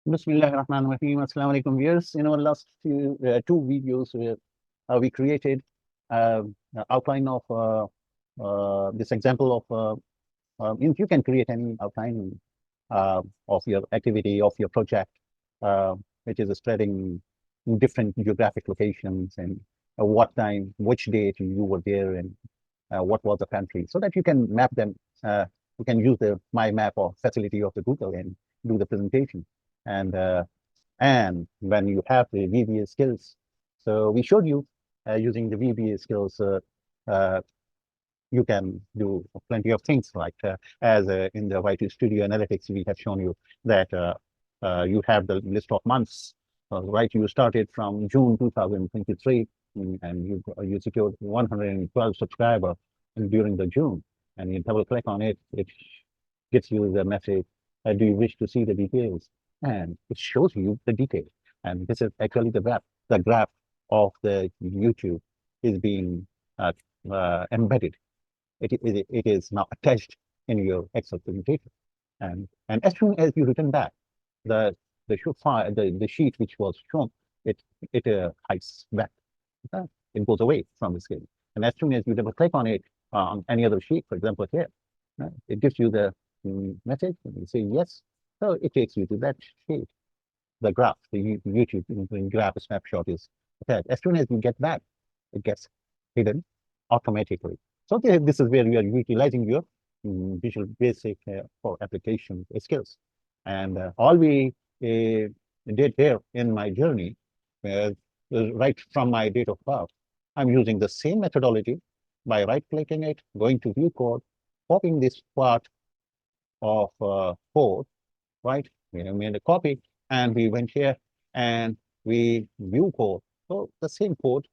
Bismillahirrahmanirrahim. Assalamu alaikum viewers. In our last two videos, we created an outline of this example of if you can create any outline of your activity, of your project, which is spreading in different geographic locations and what time, which date you were there, and what was the country, so that you can map them. You can use the My Map or facility of the Google and do the presentation. And when you have the VBA skills, so we showed you using the VBA skills, uh, you can do plenty of things like as in the YT Studio Analytics, we have shown you that you have the list of months, right? You started from June 2023 and you secured 112 subscribers during the June, and you double click on it, it gives you the message, do you wish to see the details? And it shows you the detail. And this is actually the graph of the YouTube is being embedded. It is now attached in your Excel presentation. And as soon as you return back, the show file, the sheet which was shown, it hides back. Okay? It goes away from the screen. And as soon as you double click on it on any other sheet, for example here, it gives you the message, and you say yes. So it takes you to that sheet. The graph, the YouTube graph snapshot is attached. As soon as you get that, it gets hidden automatically. So this is where you are utilizing your Visual Basic for application skills. And all we did here in my journey, right from my date of birth, I'm using the same methodology by right-clicking it, going to view code, copying this part of code, right? We made a copy, and we went here and we view code. So the same code,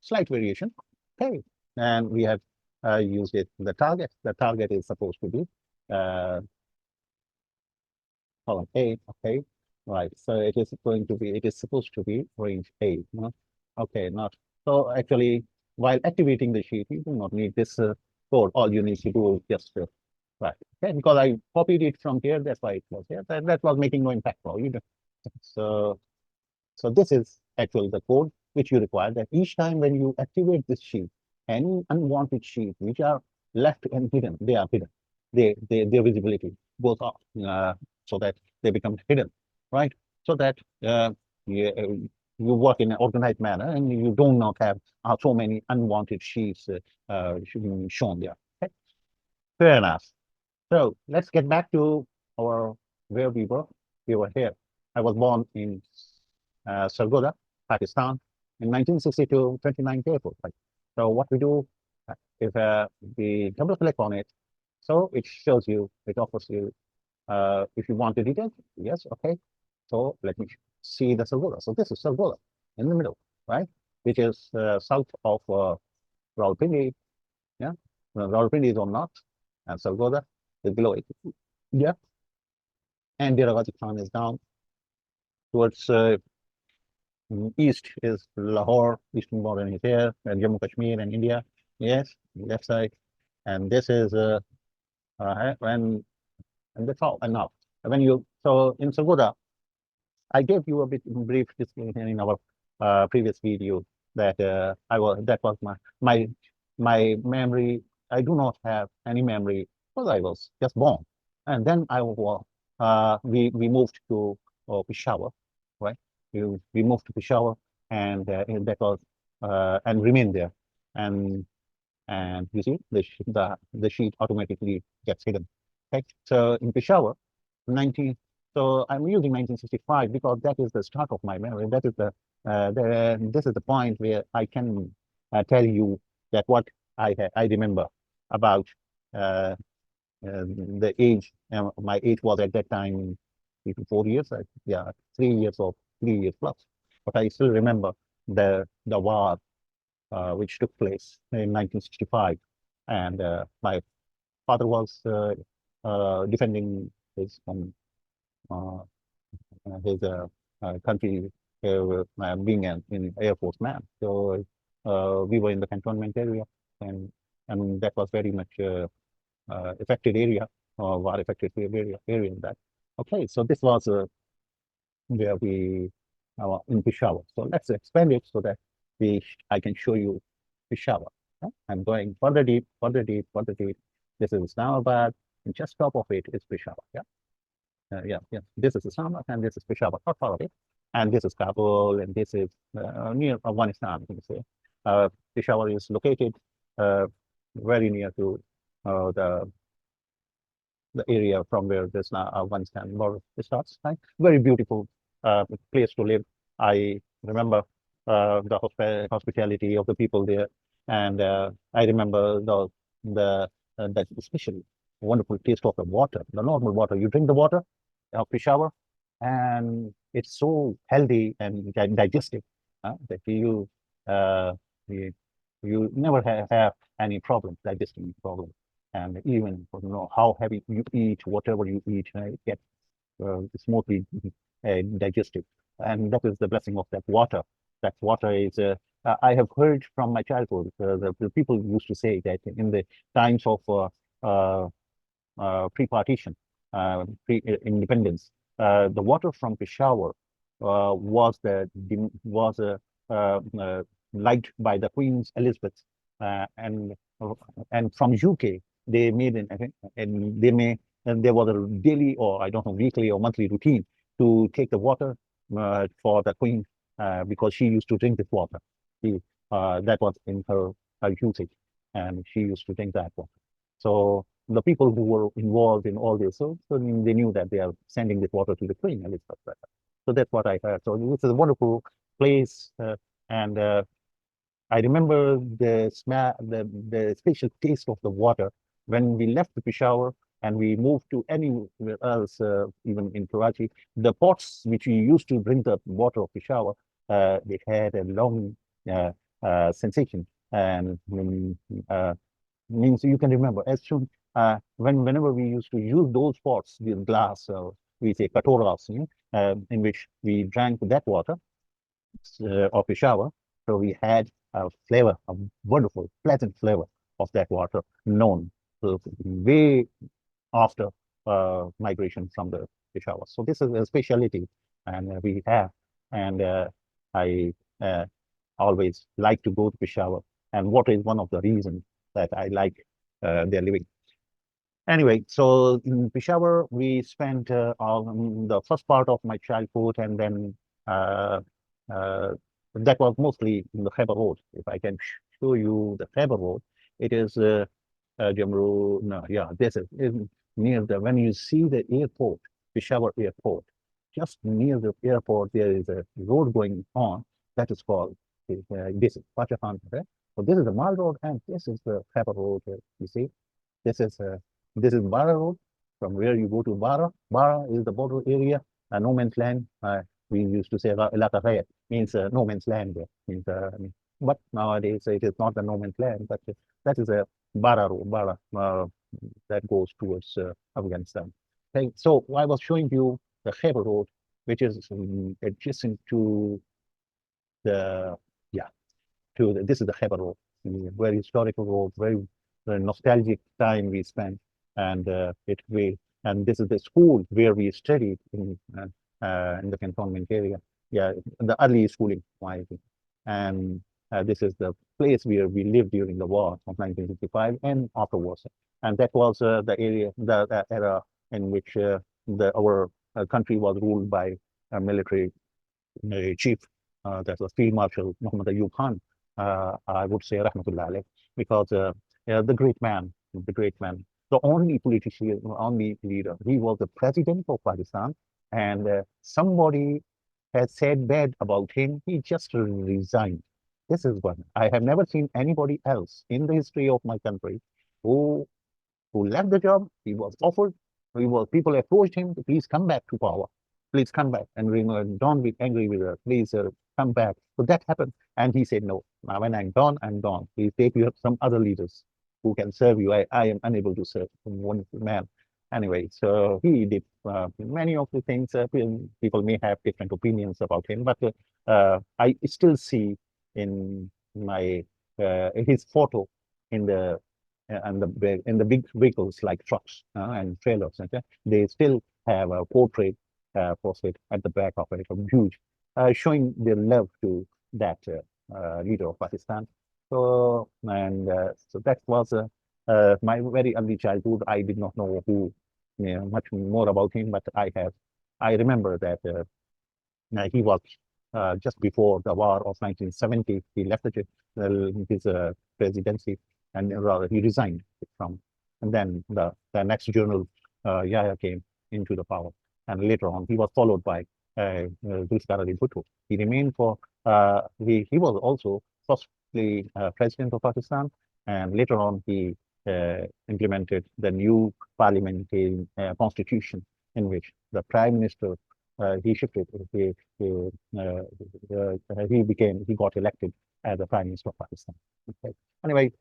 slight variation, okay. And we have used it, the target. The target is supposed to be column A, okay, right. So it is going to be, it is supposed to be range A, no? Okay, not. So actually, while activating the sheet, you do not need this code. All you need to do is just right. Okay, because I copied it from here, that's why it was here. That was making no impact for you. So, so this is actually the code which you require, that each time when you activate this sheet, any unwanted sheet which are left and hidden, they are hidden. Their visibility goes off, so that they become hidden, right? So that you work in an organized manner and you do not have so many unwanted sheets shown there. Okay? Fair enough. So let's get back to our where we were. We were here. I was born in Sargodha, Pakistan, in 1962, 29th April. Right? So what we do, if we double click on it, so it shows you, it offers you, if you want the details, yes, okay. So let me see the Sargodha. So this is Sargodha in the middle, right? Which is south of Rawalpindi. Yeah, Rawalpindi is on north, and Sargodha is below it. Yeah, and Dera Ghazi Khan is down towards east is Lahore, eastern border is here, and Jammu Kashmir and India. Yes, left side, and this is and that's all enough. When you so in Sargodha, I gave you a bit brief description in our previous video that that was my memory. I do not have any memory because I was just born, and then we moved to Peshawar, right? We moved to Peshawar, and that was and remained there, and you see the sheet automatically gets hidden. Okay, so in Peshawar, 19. So I'm using 1965 because that is the start of my memory. That is this is the point where I can tell you that what I remember about uh, the age. My age was at that time 3 to 4 years. Yeah, 3 years or 3 years plus. But I still remember the war which took place in 1965, and my father was defending his uh, country, being an Air Force man. So we were in the cantonment area, and that was very much affected area, war affected area in that. Okay, so this was where we in Peshawar. So let's expand it so that I can show you Peshawar. I'm going further deep, further deep, further deep. This is Islamabad, and just top of it is Peshawar. Yeah. This is Islamabad, and this is Peshawar, not far away. And this is Kabul, and this is near Afghanistan, you can say. Peshawar is located very near to the area from where this Afghanistan border starts. Right? Very beautiful place to live. I remember the hospitality of the people there, and I remember that especially wonderful taste of the water, the normal water. You drink the water of Peshawar, and it's so healthy and digestive that uh, you you never have any problems, digesting problem. And even how heavy you eat, whatever you eat, it gets smoothly digested. And that is the blessing of that water. That water is, I have heard from my childhood, the people used to say that in the times of uh, pre-partition, pre-independence, the water from Peshawar was liked by the Queen's Elizabeth, uh, and and from UK they made and they may and there was a daily, or I don't know, weekly or monthly routine to take the water for the Queen because she used to drink this water. She, that was in her usage, and she used to drink that water. So the people who were involved in all this, so they knew that they are sending this water to the Queen Elizabeth. So that's what I heard. So this is a wonderful place, and I remember the smell, the special taste of the water when we left the Peshawar and we moved to anywhere else, even in Karachi. The pots which we used to drink the water of Peshawar, they had a long uh, sensation, and uh, means you can remember as soon whenever we used to use those pots with glass, we say katoras, in which we drank that water of a shower. So we had a flavor, a wonderful, pleasant flavor of that water known way after migration from the Peshawar. So this is a specialty, and we have, and I always like to go to Peshawar, and water is one of the reasons that I like their living. Anyway, so in Peshawar, we spent the first part of my childhood, and then uh, uh, that was mostly in the Khyber Road. If I can show you the Khyber Road, it is Jamru. No, yeah, this is near the when you see the airport, Peshawar Airport, just near the airport, there is a road going on that is called this is Pachahan. Okay? So this is the Mal Road, and this is the Khyber Road. You see. This is Bara Road, from where you go to Bara. Bara is the border area, no man's land. We used to say Ilaka Raya, means no man's land. Means, but nowadays it is not the no man's land, but that is a Bara Road, Bara that goes towards Afghanistan. Okay, so I was showing you the Khyber Road, which is adjacent to the yeah this is the Khyber Road, very historical road, very nostalgic time we spent, and this is the school where we studied in the cantonment area. Yeah, the early schooling, I think. And this is the place where we lived during the war of 1955 and afterwards. And that was the area, the era in which our country was ruled by a military chief, that was Field Marshal Muhammad Ayub Khan. I would say Rahmatullah alayh, because the great man, the only politician, only leader. He was the president of Pakistan, and somebody has said bad about him. He just resigned. This is one. I have never seen anybody else in the history of my country who who left the job. He was offered. People approached him to please come back to power. Please come back and don't be angry with us. Please come back. So that happened. And he said, no, now when I'm gone, I'm gone. Please take you some other leaders who can serve you. I am unable to serve one man. Anyway, so he did many of the things. People may have different opinions about him, but I still see in my his photo in the in the big vehicles like trucks and trailers. Okay? They still have a portrait posted at the back of it, huge, showing their love to that leader of Pakistan. So, and so that was my very early childhood. I did not know much more about him, but I remember that he was just before the war of 1970. He left his presidency, and he resigned from. And then the next general, Yahya, came into the power, and later on he was followed by Zulfikar Ali Bhutto. He remained for he was also firstly president of Pakistan, and later on he implemented the new parliamentary constitution, in which the prime minister he shifted. He got elected as the Prime Minister of Pakistan. Okay. Anyway,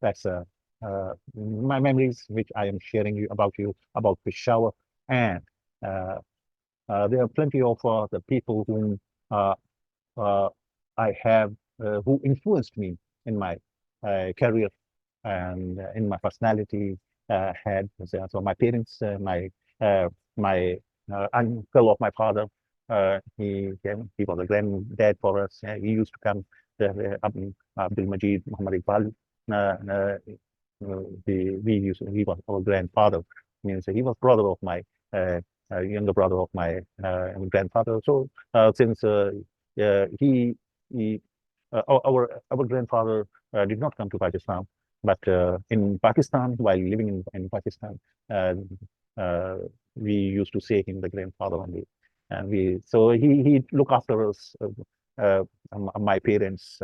that's my memories, which I am sharing you about Peshawar, and there are plenty of the people whom uh, I have who influenced me in my career and in my personality. Had so my parents, my uncle of my father. He was a granddad for us. He used to come. Abdul Majid Muhammad Iqbal. He was our grandfather. Means he was brother of my younger brother of my grandfather. So since he our grandfather did not come to Pakistan, but in Pakistan, while living in Pakistan, uh, uh, we used to say him the grandfather only, and he looked after us, my parents,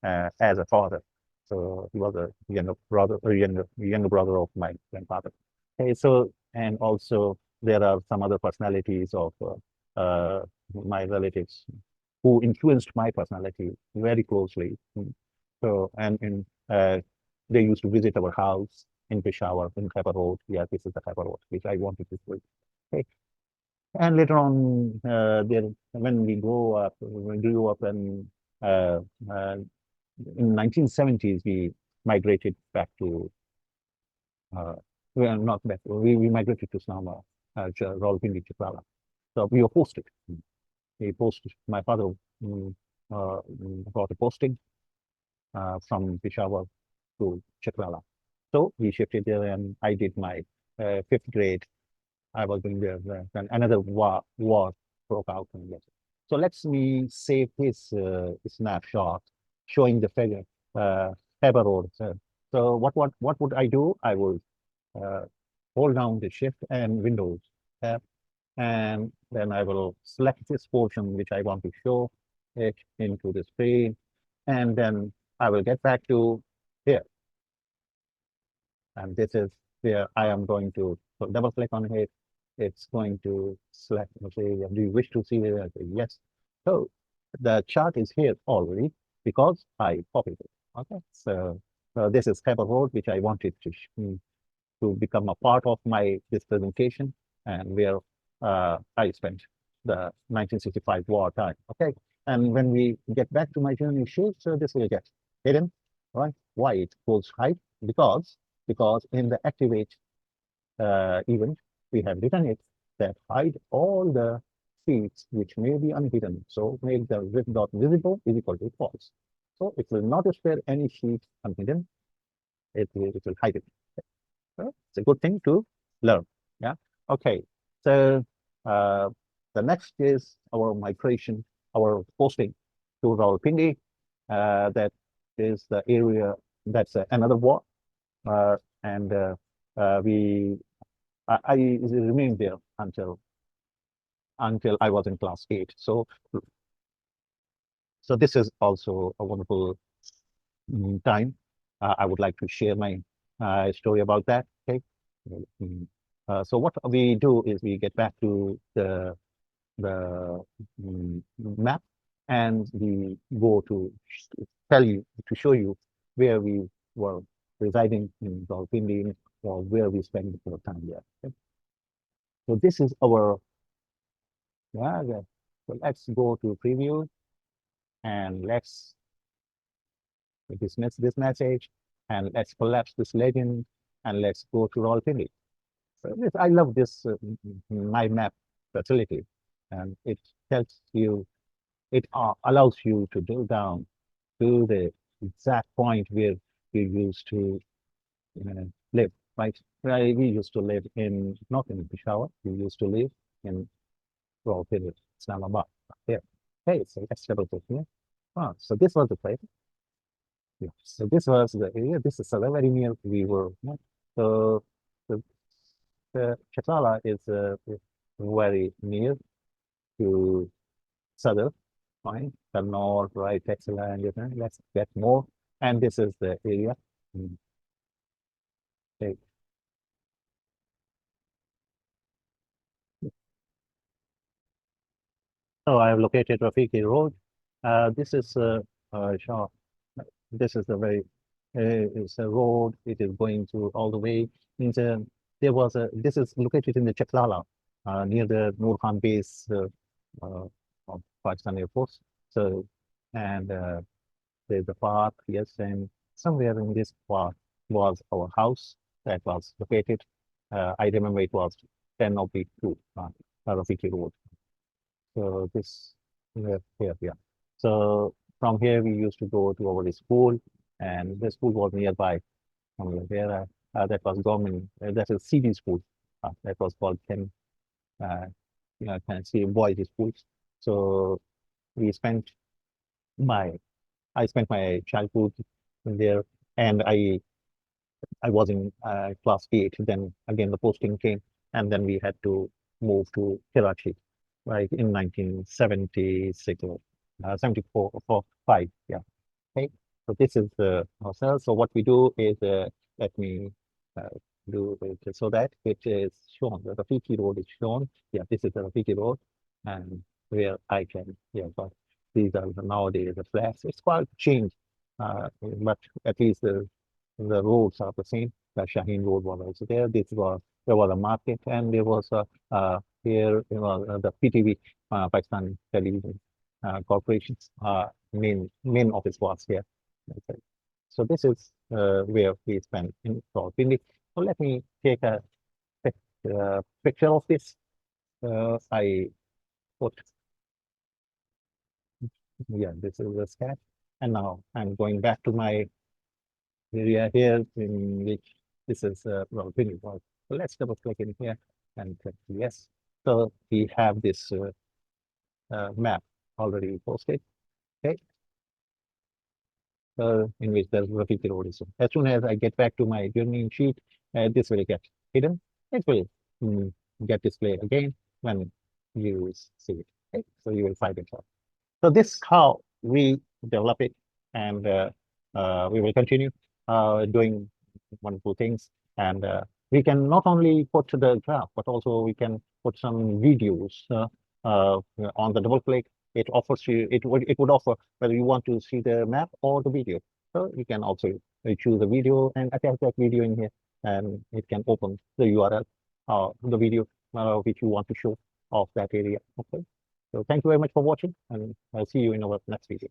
as a father. So he was a younger brother of my grandfather. Okay, so and also there are some other personalities of my relatives who influenced my personality very closely. So, and they used to visit our house in Peshawar, in Khyber Road. Yeah, this is the Khyber Road, which I wanted to see. Okay. And later on, when we grew up, and in 1970s, we migrated back to, well, not back, we migrated to Snama, Rawalpindi, Chitwala. So we were posted. He posted, my father mm, got a posting from Peshawar to Chitwala. So he shifted there, and I did my fifth grade. I was doing there. Then another war broke out. And yes. So let's me save this snapshot showing the figure Faber Road. So what would I do? I would hold down the Shift and Windows tab, and then I will select this portion which I want to show it into the screen, and then I will get back to here. And this is where I am going to double click on it. It's going to select, say, do you wish to see it? I say yes. So the chart is here already because I copied it. Okay, so this is Khyber Road, which I wanted to become a part of this presentation, and where I spent the 1965 war time. Okay, and when we get back to my journey sheet, so this will get hidden, right? Why it goes hide? Because in the activate event, we have written it that hide all the sheets which may be unhidden. So make the with dot visible is equal to false. So it will not spare any sheet unhidden. It will hide it. So it's a good thing to learn. Yeah. Okay. So the next is our migration, our posting to Rawalpindi. That is the area that's another war. And I remained there until I was in class 8. So this is also a wonderful time. I would like to share my story about that. Okay. So what we do is we get back to the map, and we go to show you where we were residing in Rawalpindi, or where we spent the time there. Okay? So this is our so let's go to preview, and let's dismiss this message, and let's collapse this legend, and let's go to Rawalpindi. So I love this my map facility. and it tells you, it allows you to drill down to the exact point where you used to live, right? We used to live in, not in Peshawar, we used to live in Raw Village, Islamabad, here. Okay, so let's double click here. So this was the place. Yeah. So this was the area. This is very near we were. Yeah. So the, the Chakala is very near to southern, fine. The north, right, excellent. Let's get more. And this is the area. Okay. So I have located Rafiki Road. This is Shah. This is the very it's a road. It is going through all the way. Means there was a. This is located in the Chaklala, near the Noor Khan base uh, of Pakistan Air Force. So, and there's a park. Yes, and somewhere in this park was our house that was located. I remember it was 10 of the two Rafiki Road. So this here, yeah. So from here we used to go to our school, and the school was nearby. From there, that was government. That is CD school. That was called Ken. Can see boys schools. So we spent my I spent my childhood there, and I was in class 8. Then again the posting came, and then we had to move to Karachi, right, in 1976 or 74 or 5. Yeah. Okay. So this is the ourselves. So what we do is, let me uh, do it so that it is shown. The Rafiki Road is shown. Yeah, this is the Rafiki Road, and where I can, yeah, but these are nowadays the flats. It's quite changed, but at least the roads are the same. The Shaheen Road was also there. There was a market, and there was a here, the PTV, Pakistan Television Corporation's main office was here. Okay. So this is where we spend in Rawalpindi. So let me take a picture of this. I put, yeah, this is the sketch. And now I'm going back to my area here in which this is Rawalpindi. So let's double click in here and click yes. So we have this map already posted. Okay. In which the Rafiki Road is. As soon as I get back to my journey sheet, this will get hidden. It will get displayed again when you see it. Okay? So you will find it out. So this is how we develop it, and we will continue doing wonderful things. And we can not only put the graph, but also we can put some videos on the double click. It offers you, it would offer whether you want to see the map or the video. So you can also choose the video and attach that video in here, and it can open the URL, the video which you want to show of that area. Okay. So thank you very much for watching, and I'll see you in our next video.